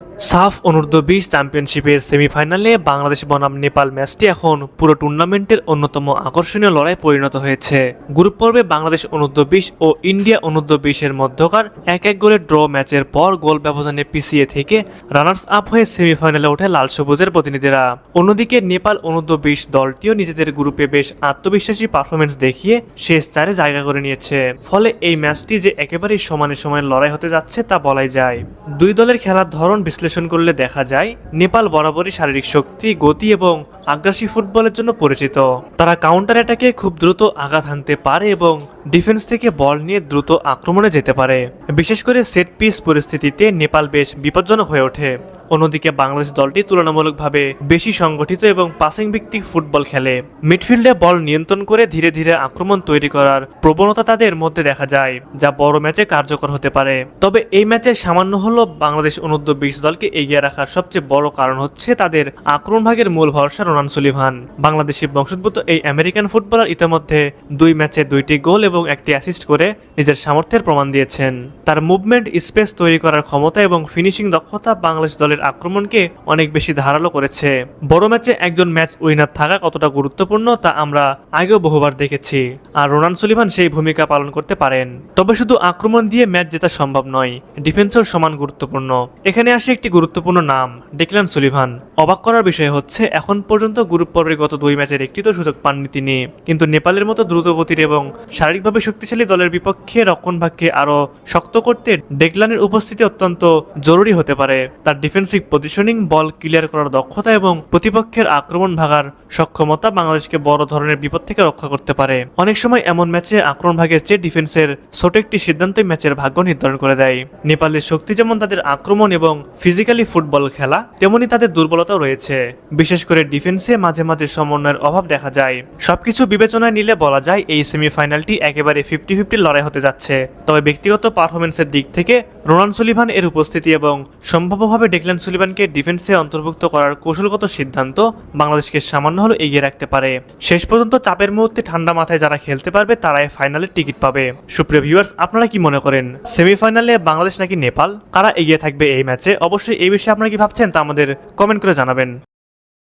সাফ অনূর্ধ্ব-20 চ্যাম্পিয়নশিপের সেমিফাইনালে বাংলাদেশ বনাম নেপাল ম্যাচটি এখন পুরো টুর্নামেন্টের অন্যতম আকর্ষণীয় লড়াই পরিণত হয়েছে। গ্রুপ পর্বে বাংলাদেশ অনূর্ধ্ব-20 ও ইন্ডিয়া অনূর্ধ্ব-20 এর মধ্যকার 1-1 গোলের ড্র ম্যাচের পর গোল ব্যবধানে পিছিয়ে থেকে রানার্স আপ হয়ে সেমিফাইনালে ওঠে লাল সবুজের প্রতিনিধিরা। অন্যদিকে নেপাল অনূর্ধ্ব-20 দলটিও নিজেদের গ্রুপে বেশ আত্মবিশ্বাসী পারফরমেন্স দেখিয়ে শেষ চারে জায়গা করে নিয়েছে। ফলে এই ম্যাচটি যে একেবারেই সমানে সমানে লড়াই হতে যাচ্ছে তা বলাই যায়। দুই দলের খেলার ধরন বিশ্লেষণ করলে দেখা যায় নেপাল বরাবরই শারীরিক শক্তি, গতি এবং আগ্রাসী ফুটবলের জন্য পরিচিত। তারা কাউন্টার অ্যাটাকে খুব দ্রুত আঘাত হানতে পারে এবং ডিফেন্স থেকে বল নিয়ে দ্রুত আক্রমণে যেতে পারে। বিশেষ করে সেট পিস পরিস্থিতিতে নেপাল বেশ বিপজ্জনক হয়ে ওঠে। অন্যদিকে বাংলাদেশ দলটি তুলনামূলকভাবে বেশি সংগঠিত এবং পাসিং ভিত্তিক ফুটবল খেলে। মিডফিল্ডে বল নিয়ন্ত্রণ করে ধীরে ধীরে আক্রমণ তৈরি করার প্রবণতা তাদের মধ্যে দেখা যায়, যা বড় ম্যাচে কার্যকর হতে পারে। তবে এই ম্যাচে সামান্য হলো বাংলাদেশ অনূর্ধ্ব-20 দলকে এগিয়ে রাখার সবচেয়ে বড় কারণ হচ্ছে তাদের আক্রমণ ভাগের মূল ভরসা রোনান সুলিভান। বাংলাদেশি বংশোদ্ভূত এই আমেরিকান ফুটবলার ইতিমধ্যে 2 ম্যাচে 2টি গোল এবং 1টি অ্যাসিস্ট করে নিজের সামর্থ্যের প্রমাণ দিয়েছেন। তার মুভমেন্ট, স্পেস তৈরি করার ক্ষমতা এবং ফিনিশিং দক্ষতা বাংলাদেশ দলের আক্রমণকে অনেক বেশি ধারালো করেছে। বড় ম্যাচে একজন ম্যাচ উইনার থাকা কতটা গুরুত্বপূর্ণ তা আমরা আগেও বহুবার দেখেছি, আর রোনান সুলিভান সেই ভূমিকা পালন করতে পারেন। তবে শুধু আক্রমণ দিয়ে ম্যাচ জেতা সম্ভব নয়, ডিফেন্সও সমান গুরুত্বপূর্ণ। এখানে আসে একটি গুরুত্বপূর্ণ নাম, ডেকলান সুলিভান। অবাক করার বিষয় হচ্ছে এখন পর্যন্ত গ্রুপ পর্বের গত 2 ম্যাচের একটিতেও সুযোগ পাননি তিনি। কিন্তু নেপালের মতো দ্রুতগতির এবং শারীরিকভাবে শক্তিশালী দলের বিপক্ষে রক্ষণভাগকে আরও শক্ত করতে ডেকলানের উপস্থিতি অত্যন্ত জরুরি হতে পারে। তার ডিফেন্সিভ পজিশনিং, বল ক্লিয়ার করার দক্ষতা এবং প্রতিপক্ষের আক্রমণ ভাগার সক্ষমতা বাংলাদেশকে বড় ধরনের বিপদ থেকে রক্ষা করতে পারে। অনেক সময় এমন ম্যাচে আক্রমণ ভাগের চেয়ে ডিফেন্সের ছোট একটি সিদ্ধান্তই ম্যাচের ভাগ্য নির্ধারণ করে দেয়। নেপালের শক্তি যেমন তাদের আক্রমণ এবং ফিজিক্যালি ফুটবল খেলা, তেমনি তাদের দুর্বলতাও রয়েছে। বিশেষ করে ডিফেন্সে মাঝে মাঝে সমন্বয়ের অভাব দেখা যায়। সবকিছু বিবেচনায় নিলে বলা যায় এই সেমিফাইনালটি একেবারে 50-50 লড়াই হতে যাচ্ছে। তবে ব্যক্তিগত পারফরমেন্সের দিক থেকে রোনান সুলিভান এর উপস্থিতি এবং সম্ভাব্যভাবে ডেকলান সুলিভানকে ডিফেন্সে অন্তর্ভুক্ত করার কৌশলগত সিদ্ধান্ত বাংলাদেশকে সামান্য হলেও এগিয়ে রাখতে পারে। শেষ পর্যন্ত চাপের মুহূর্তে ঠান্ডা মাথায় যারা খেলতে পারবে তারাই ফাইনালের টিকিট পাবে। সুপ্রিয় ভিউয়ার্স, আপনারা কি মনে করেন সেমিফাইনালে বাংলাদেশ নাকি নেপাল, কারা এগিয়ে থাকবে এই ম্যাচে? অবশ্যই এই বিষয়ে আপনারা কি ভাবছেন তা আমাদের কমেন্ট করে জানাবেন।